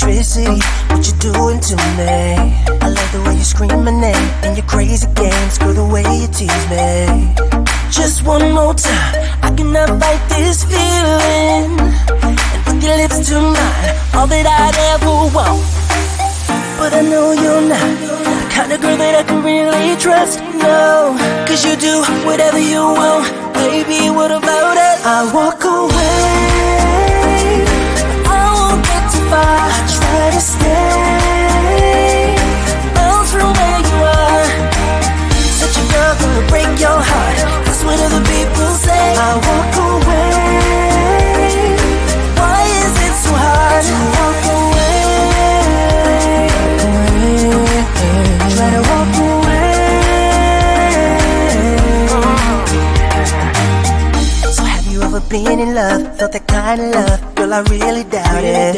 electricity, what you doing to me? I love the way you scream my name and your crazy games, girl, the way you tease me. Just one more time, I cannot fight this feeling. And with your lips to mine, all that I'd ever want. But I know you're not the kind of girl that I can really trust, no. Cause you do whatever you want, baby, what about it? I walk away, I won't get too far. I try to stay miles from where you are. Such a girl gonna break your heart, that's what other people say. I walk away, why is it so hard to walk away? Try to walk away. So have you ever been in love, felt that kind of love? Girl, I really doubt it.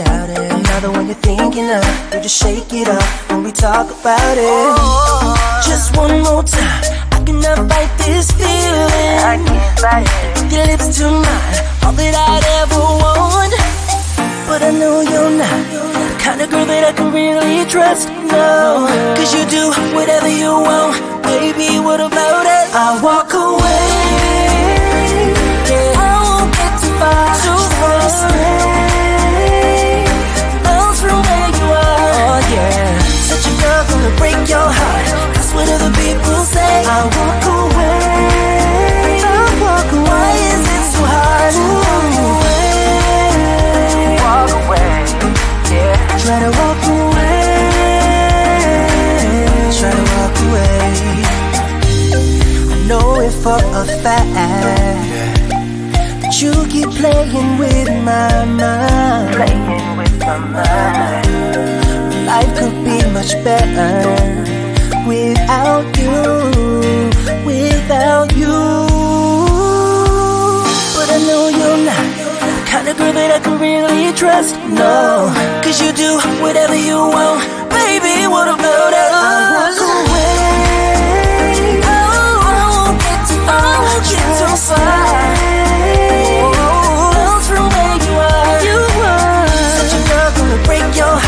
Another one you're thinking of, you just shake it up when we talk about it. Just one more time, I cannot fight this feeling. I can't fight it. With your lips to mine, all that I'd ever want. But I know you're not the kind of girl that I can really trust, no. Cause you do whatever you want, baby, what about it? I walk away, yeah. I won't get too far, too far to stay miles from where you are, oh yeah. Such a girl gonna break your heart, that's what other people say. I walk away, I walk away. Why is it so hard to walk away? Walk away, yeah. Try to walk away, try to walk away. I know it for a fact that you keep playing with my mind, playing with my mind. Life could be much better without you, without you. But I know you're not the kind of girl that I can really trust, no. Cause you do whatever you want, baby, what about us? I walk away, I won't get too far, I won't get too far. Miles from where you are, such a girl gonna break your heart.